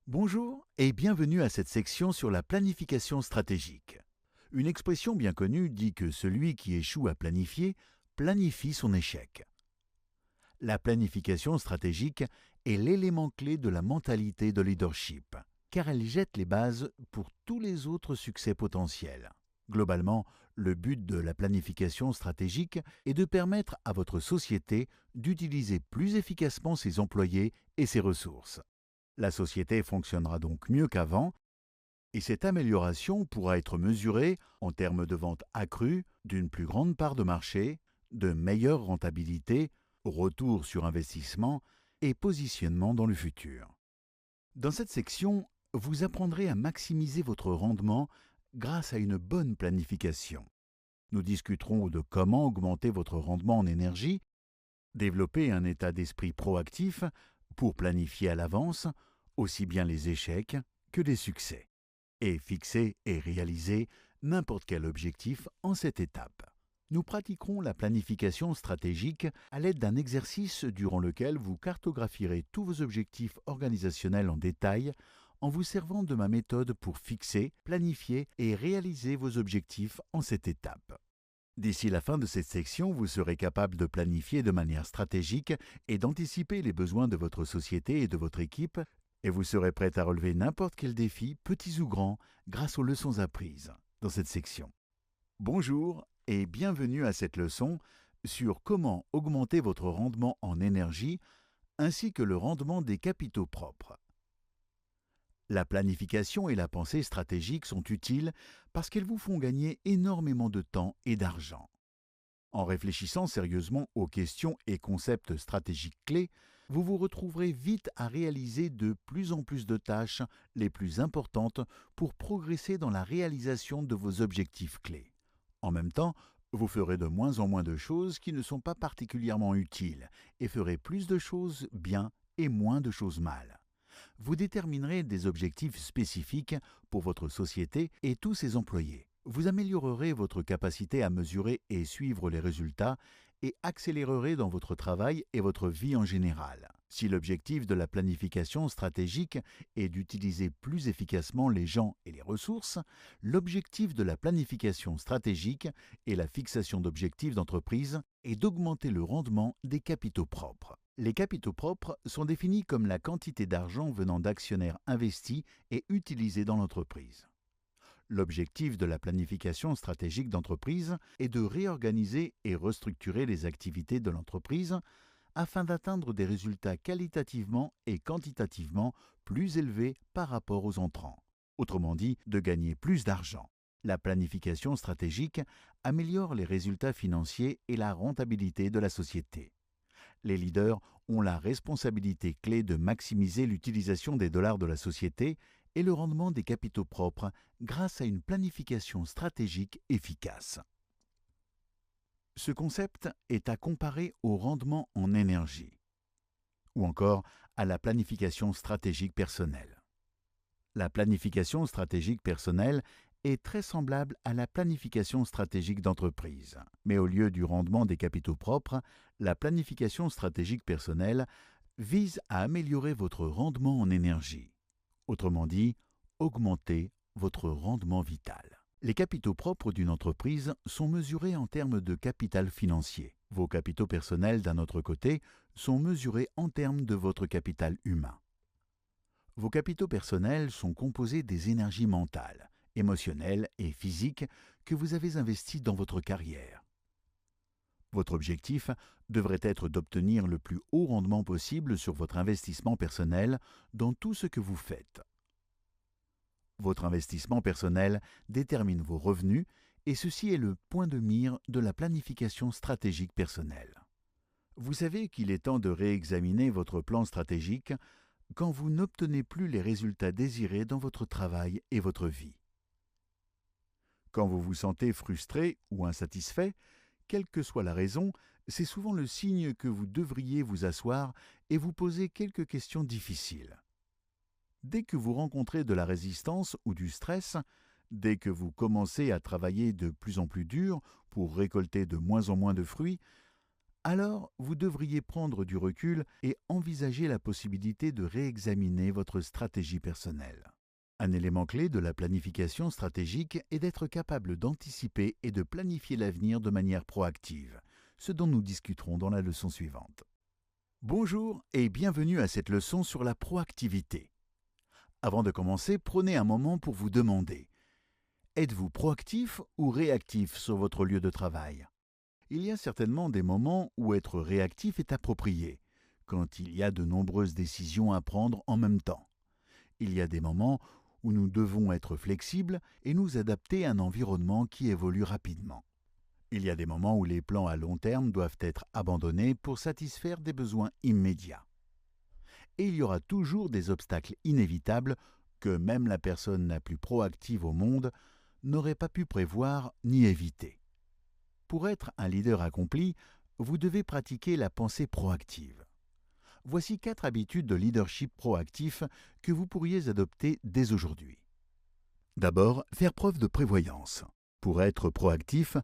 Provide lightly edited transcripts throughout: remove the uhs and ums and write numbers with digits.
Bonjour et bienvenue à cette section sur la planification stratégique. Une expression bien connue dit que celui qui échoue à planifier planifie son échec. La planification stratégique est l'élément clé de la mentalité de leadership, car elle jette les bases pour tous les autres succès potentiels. Globalement, le but de la planification stratégique est de permettre à votre société d'utiliser plus efficacement ses employés et ses ressources. La société fonctionnera donc mieux qu'avant et cette amélioration pourra être mesurée en termes de ventes accrues, d'une plus grande part de marché, de meilleure rentabilité, retour sur investissement et positionnement dans le futur. Dans cette section, vous apprendrez à maximiser votre rendement grâce à une bonne planification. Nous discuterons de comment augmenter votre rendement en énergie, développer un état d'esprit proactif pour planifier à l'avance aussi bien les échecs que les succès, et fixer et réaliser n'importe quel objectif en cette étape. Nous pratiquerons la planification stratégique à l'aide d'un exercice durant lequel vous cartographierez tous vos objectifs organisationnels en détail en vous servant de ma méthode pour fixer, planifier et réaliser vos objectifs en cette étape. D'ici la fin de cette section, vous serez capable de planifier de manière stratégique et d'anticiper les besoins de votre société et de votre équipe, et vous serez prêt à relever n'importe quel défi, petits ou grands, grâce aux leçons apprises dans cette section. Bonjour et bienvenue à cette leçon sur comment augmenter votre rendement en énergie ainsi que le rendement des capitaux propres. La planification et la pensée stratégique sont utiles parce qu'elles vous font gagner énormément de temps et d'argent. En réfléchissant sérieusement aux questions et concepts stratégiques clés, vous vous retrouverez vite à réaliser de plus en plus de tâches les plus importantes pour progresser dans la réalisation de vos objectifs clés. En même temps, vous ferez de moins en moins de choses qui ne sont pas particulièrement utiles et ferez plus de choses bien et moins de choses mal. Vous déterminerez des objectifs spécifiques pour votre société et tous ses employés. Vous améliorerez votre capacité à mesurer et suivre les résultats et accélérerez dans votre travail et votre vie en général. Si l'objectif de la planification stratégique est d'utiliser plus efficacement les gens et les ressources, l'objectif de la planification stratégique et la fixation d'objectifs d'entreprise est d'augmenter le rendement des capitaux propres. Les capitaux propres sont définis comme la quantité d'argent venant d'actionnaires investis et utilisés dans l'entreprise. L'objectif de la planification stratégique d'entreprise est de réorganiser et restructurer les activités de l'entreprise afin d'atteindre des résultats qualitativement et quantitativement plus élevés par rapport aux entrants. Autrement dit, de gagner plus d'argent. La planification stratégique améliore les résultats financiers et la rentabilité de la société. Les leaders ont la responsabilité clé de maximiser l'utilisation des dollars de la société et le rendement des capitaux propres grâce à une planification stratégique efficace. Ce concept est à comparer au rendement en énergie ou encore à la planification stratégique personnelle. La planification stratégique personnelle est très semblable à la planification stratégique d'entreprise. Mais au lieu du rendement des capitaux propres, la planification stratégique personnelle vise à améliorer votre rendement en énergie. Autrement dit, augmenter votre rendement vital. Les capitaux propres d'une entreprise sont mesurés en termes de capital financier. Vos capitaux personnels, d'un autre côté, sont mesurés en termes de votre capital humain. Vos capitaux personnels sont composés des énergies mentales, émotionnelles et physiques que vous avez investies dans votre carrière. Votre objectif devrait être d'obtenir le plus haut rendement possible sur votre investissement personnel dans tout ce que vous faites. Votre investissement personnel détermine vos revenus et ceci est le point de mire de la planification stratégique personnelle. Vous savez qu'il est temps de réexaminer votre plan stratégique quand vous n'obtenez plus les résultats désirés dans votre travail et votre vie. Quand vous vous sentez frustré ou insatisfait, quelle que soit la raison, c'est souvent le signe que vous devriez vous asseoir et vous poser quelques questions difficiles. Dès que vous rencontrez de la résistance ou du stress, dès que vous commencez à travailler de plus en plus dur pour récolter de moins en moins de fruits, alors vous devriez prendre du recul et envisager la possibilité de réexaminer votre stratégie personnelle. Un élément clé de la planification stratégique est d'être capable d'anticiper et de planifier l'avenir de manière proactive, ce dont nous discuterons dans la leçon suivante. Bonjour et bienvenue à cette leçon sur la proactivité. Avant de commencer, prenez un moment pour vous demander: êtes-vous proactif ou réactif sur votre lieu de travail? Il y a certainement des moments où être réactif est approprié, quand il y a de nombreuses décisions à prendre en même temps. Il y a des moments où nous devons être flexibles et nous adapter à un environnement qui évolue rapidement. Il y a des moments où les plans à long terme doivent être abandonnés pour satisfaire des besoins immédiats. Et il y aura toujours des obstacles inévitables que même la personne la plus proactive au monde n'aurait pas pu prévoir ni éviter. Pour être un leader accompli, vous devez pratiquer la pensée proactive. Voici 4 habitudes de leadership proactif que vous pourriez adopter dès aujourd'hui. D'abord, faire preuve de prévoyance. Pour être proactif,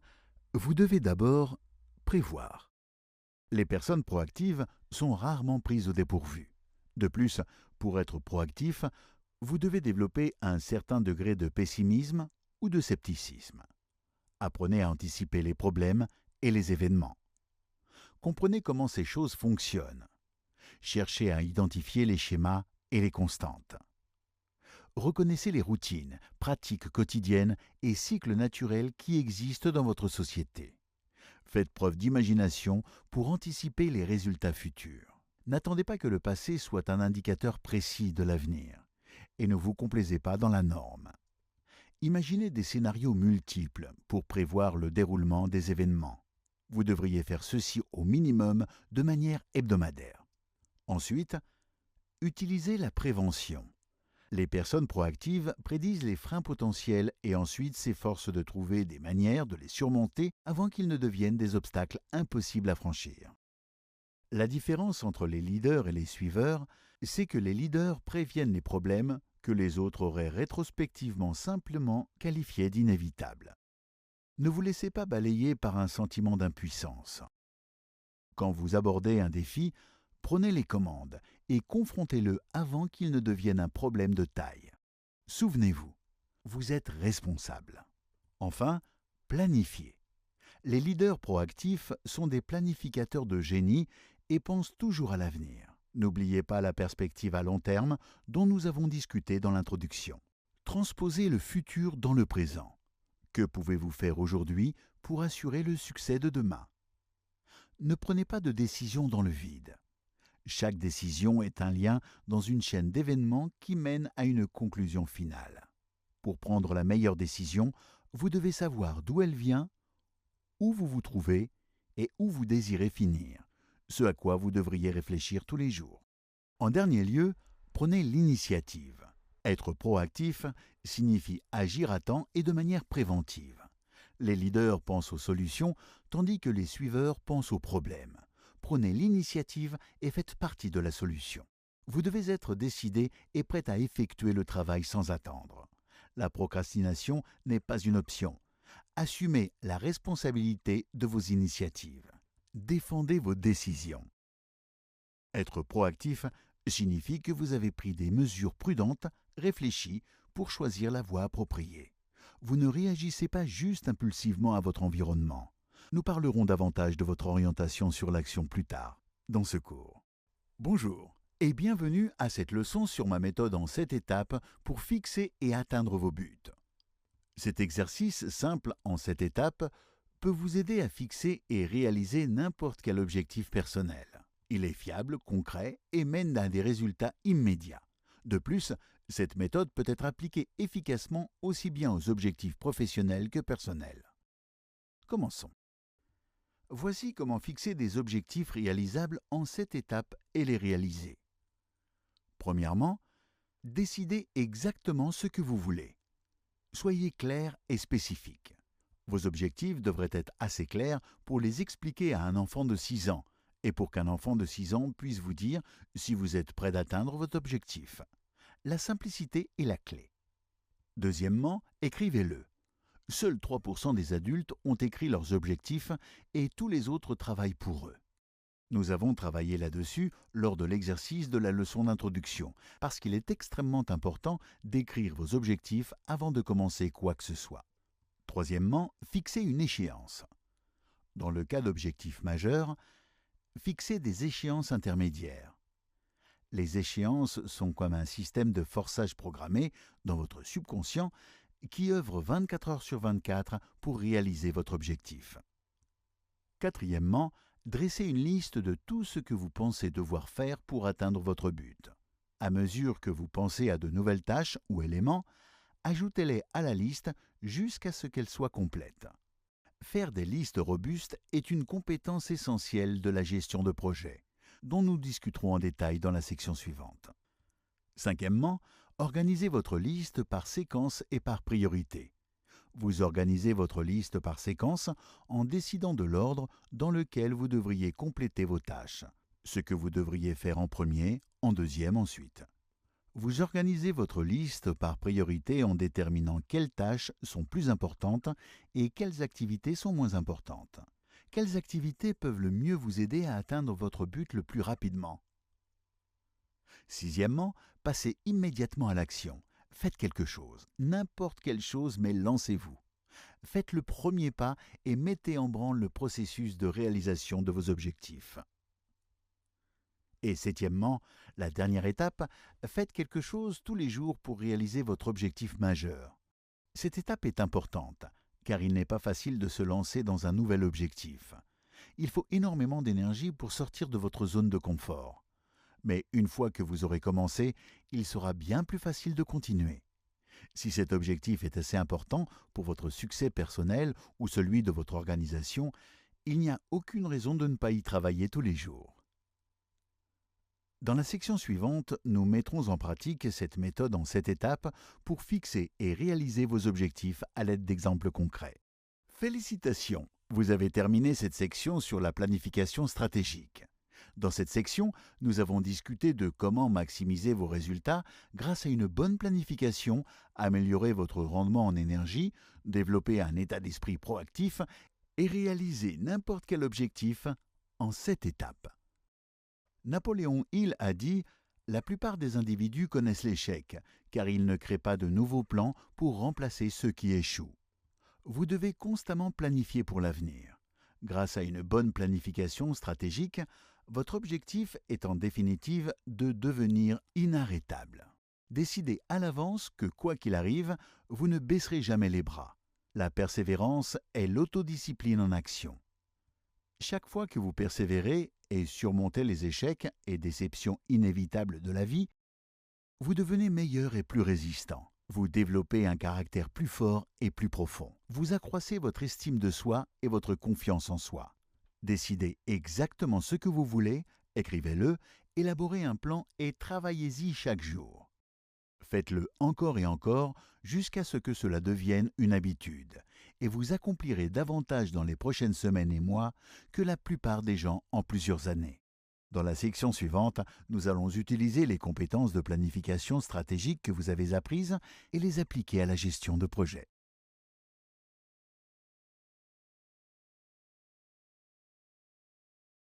vous devez d'abord prévoir. Les personnes proactives sont rarement prises au dépourvu. De plus, pour être proactif, vous devez développer un certain degré de pessimisme ou de scepticisme. Apprenez à anticiper les problèmes et les événements. Comprenez comment ces choses fonctionnent. Cherchez à identifier les schémas et les constantes. Reconnaissez les routines, pratiques quotidiennes et cycles naturels qui existent dans votre société. Faites preuve d'imagination pour anticiper les résultats futurs. N'attendez pas que le passé soit un indicateur précis de l'avenir et ne vous complaisez pas dans la norme. Imaginez des scénarios multiples pour prévoir le déroulement des événements. Vous devriez faire ceci au minimum de manière hebdomadaire. Ensuite, utilisez la prévention. Les personnes proactives prédisent les freins potentiels et ensuite s'efforcent de trouver des manières de les surmonter avant qu'ils ne deviennent des obstacles impossibles à franchir. La différence entre les leaders et les suiveurs, c'est que les leaders préviennent les problèmes que les autres auraient rétrospectivement simplement qualifiés d'inévitables. Ne vous laissez pas balayer par un sentiment d'impuissance. Quand vous abordez un défi, prenez les commandes et confrontez-le avant qu'il ne devienne un problème de taille. Souvenez-vous, vous êtes responsable. Enfin, planifiez. Les leaders proactifs sont des planificateurs de génie et pensent toujours à l'avenir. N'oubliez pas la perspective à long terme dont nous avons discuté dans l'introduction. Transposez le futur dans le présent. Que pouvez-vous faire aujourd'hui pour assurer le succès de demain? Ne prenez pas de décision dans le vide. Chaque décision est un lien dans une chaîne d'événements qui mène à une conclusion finale. Pour prendre la meilleure décision, vous devez savoir d'où elle vient, où vous vous trouvez et où vous désirez finir, ce à quoi vous devriez réfléchir tous les jours. En dernier lieu, prenez l'initiative. Être proactif signifie agir à temps et de manière préventive. Les leaders pensent aux solutions, tandis que les suiveurs pensent aux problèmes. Prenez l'initiative et faites partie de la solution. Vous devez être décidé et prêt à effectuer le travail sans attendre. La procrastination n'est pas une option. Assumez la responsabilité de vos initiatives. Défendez vos décisions. Être proactif signifie que vous avez pris des mesures prudentes, réfléchies, pour choisir la voie appropriée. Vous ne réagissez pas juste impulsivement à votre environnement. Nous parlerons davantage de votre orientation sur l'action plus tard, dans ce cours. Bonjour et bienvenue à cette leçon sur ma méthode en 7 étapes pour fixer et atteindre vos buts. Cet exercice simple en 7 étapes peut vous aider à fixer et réaliser n'importe quel objectif personnel. Il est fiable, concret et mène à des résultats immédiats. De plus, cette méthode peut être appliquée efficacement aussi bien aux objectifs professionnels que personnels. Commençons. Voici comment fixer des objectifs réalisables en 7 étapes et les réaliser. Premièrement, décidez exactement ce que vous voulez. Soyez clair et spécifique. Vos objectifs devraient être assez clairs pour les expliquer à un enfant de 6 ans et pour qu'un enfant de 6 ans puisse vous dire si vous êtes prêt d'atteindre votre objectif. La simplicité est la clé. Deuxièmement, écrivez-le. Seuls 3% des adultes ont écrit leurs objectifs et tous les autres travaillent pour eux. Nous avons travaillé là-dessus lors de l'exercice de la leçon d'introduction, parce qu'il est extrêmement important d'écrire vos objectifs avant de commencer quoi que ce soit. Troisièmement, fixez une échéance. Dans le cas d'objectifs majeurs, fixez des échéances intermédiaires. Les échéances sont comme un système de forçage programmé dans votre subconscient qui œuvre 24 heures sur 24 pour réaliser votre objectif. Quatrièmement, dressez une liste de tout ce que vous pensez devoir faire pour atteindre votre but. À mesure que vous pensez à de nouvelles tâches ou éléments, ajoutez-les à la liste jusqu'à ce qu'elles soient complètes. Faire des listes robustes est une compétence essentielle de la gestion de projet, dont nous discuterons en détail dans la section suivante. Cinquièmement, organisez votre liste par séquence et par priorité. Vous organisez votre liste par séquence en décidant de l'ordre dans lequel vous devriez compléter vos tâches, ce que vous devriez faire en premier, en deuxième ensuite. Vous organisez votre liste par priorité en déterminant quelles tâches sont plus importantes et quelles activités sont moins importantes. Quelles activités peuvent le mieux vous aider à atteindre votre but le plus rapidement? Sixièmement, passez immédiatement à l'action. Faites quelque chose, n'importe quelle chose, mais lancez-vous. Faites le premier pas et mettez en branle le processus de réalisation de vos objectifs. Et septièmement, la dernière étape, faites quelque chose tous les jours pour réaliser votre objectif majeur. Cette étape est importante, car il n'est pas facile de se lancer dans un nouvel objectif. Il faut énormément d'énergie pour sortir de votre zone de confort. Mais une fois que vous aurez commencé, il sera bien plus facile de continuer. Si cet objectif est assez important pour votre succès personnel ou celui de votre organisation, il n'y a aucune raison de ne pas y travailler tous les jours. Dans la section suivante, nous mettrons en pratique cette méthode en 7 étapes pour fixer et réaliser vos objectifs à l'aide d'exemples concrets. Félicitations! Vous avez terminé cette section sur la planification stratégique. Dans cette section, nous avons discuté de comment maximiser vos résultats grâce à une bonne planification, améliorer votre rendement en énergie, développer un état d'esprit proactif et réaliser n'importe quel objectif en 7 étapes. Napoléon Hill a dit « La plupart des individus connaissent l'échec, car ils ne créent pas de nouveaux plans pour remplacer ceux qui échouent. » Vous devez constamment planifier pour l'avenir. Grâce à une bonne planification stratégique, votre objectif est en définitive de devenir inarrêtable. Décidez à l'avance que quoi qu'il arrive, vous ne baisserez jamais les bras. La persévérance est l'autodiscipline en action. Chaque fois que vous persévérez et surmontez les échecs et déceptions inévitables de la vie, vous devenez meilleur et plus résistant. Vous développez un caractère plus fort et plus profond. Vous accroissez votre estime de soi et votre confiance en soi. Décidez exactement ce que vous voulez, écrivez-le, élaborez un plan et travaillez-y chaque jour. Faites-le encore et encore jusqu'à ce que cela devienne une habitude et vous accomplirez davantage dans les prochaines semaines et mois que la plupart des gens en plusieurs années. Dans la section suivante, nous allons utiliser les compétences de planification stratégique que vous avez apprises et les appliquer à la gestion de projet.